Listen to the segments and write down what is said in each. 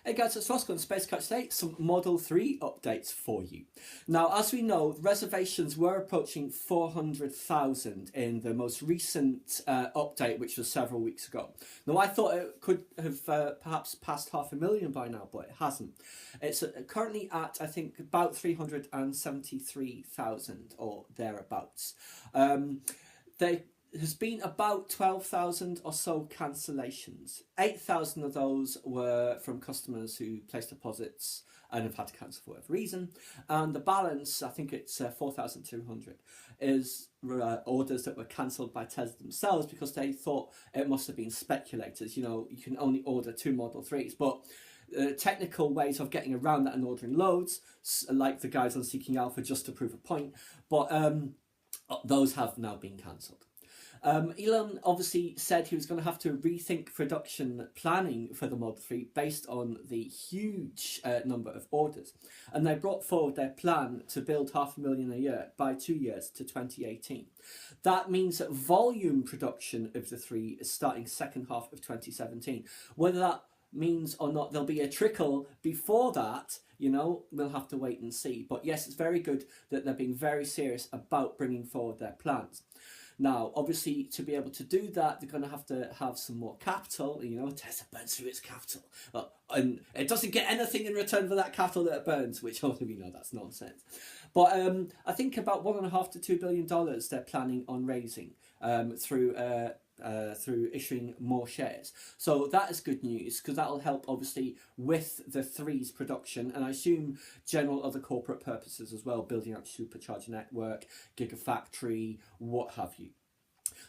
Hey guys, it's Roscoe on Space Coach today. Some Model 3 updates for you. Now, as we know, reservations were approaching 400,000 in the most recent update, which was several weeks ago. Now, I thought it could have perhaps passed 500,000 by now, but it hasn't. It's currently at, I think, about 373,000 or thereabouts. There's been about 12,000 or so cancellations. 8,000 of those were from customers who placed deposits and have had to cancel for whatever reason. And the balance, I think it's 4,200, is orders that were cancelled by Tesla themselves because they thought it must have been speculators. You know, you can only order 2 Model 3s, but technical ways of getting around that and ordering loads, like the guys on Seeking Alpha, just to prove a point. But those have now been cancelled. Elon obviously said he was going to have to rethink production planning for the Model 3 based on the huge number of orders. And they brought forward their plan to build 500,000 a year by 2 years to 2018. That means that volume production of the 3 is starting second half of 2017. Whether that means or not there'll be a trickle before that, you know, we'll have to wait and see. But yes, it's very good that they're being very serious about bringing forward their plans. Now, obviously, to be able to do that, they're going to have some more capital. You know, Tesla burns through its capital. And it doesn't get anything in return for that capital that it burns, which obviously we know that's nonsense. But I think about $1.5 to $2 billion they're planning on raising through issuing more shares. So that is good news because that will help obviously with the 3's production, and I assume general other corporate purposes as well, building out supercharger network, gigafactory, what have you.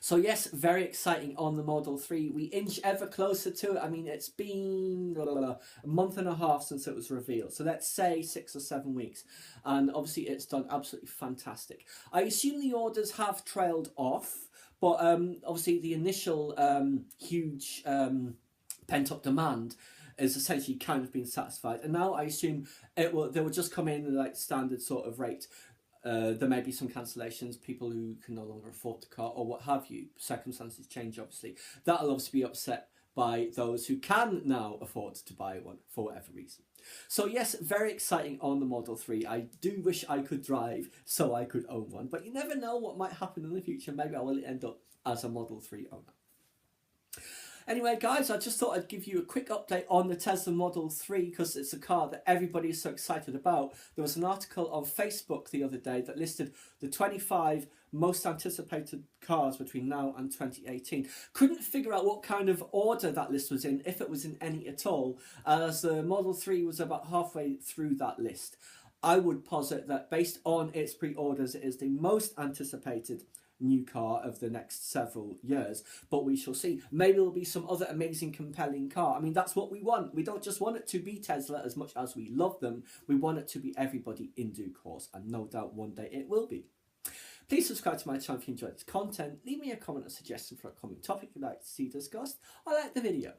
So yes, very exciting on the Model 3. We inch ever closer to it. I mean, it's been a month and a half since it was revealed. So let's say 6 or 7 weeks. And obviously it's done absolutely fantastic. I assume the orders have trailed off, but obviously the initial huge pent-up demand is essentially kind of been satisfied. And now I assume they will just come in at like standard sort of rate. There may be some cancellations, people who can no longer afford the car or what have you. Circumstances change, obviously. That'll obviously be upset by those who can now afford to buy one for whatever reason. So yes, very exciting on the Model 3. I do wish I could drive so I could own one, but you never know what might happen in the future. Maybe I will end up as a Model 3 owner. Anyway, guys, I just thought I'd give you a quick update on the Tesla Model 3 because it's a car that everybody is so excited about. There was an article on Facebook the other day that listed the 25 most anticipated cars between now and 2018. Couldn't figure out what kind of order that list was in, if it was in any at all, as the Model 3 was about halfway through that list. I would posit that based on its pre-orders, it is the most anticipated new car of the next several years, but we shall see. Maybe there'll be some other amazing compelling car. I mean, that's what we want. We don't just want it to be Tesla as much as we love them. We want it to be everybody in due course, and no doubt one day it will be. Please subscribe to my channel if you enjoyed this content. Leave me a comment or suggestion for a common topic you'd like to see discussed. I like the video.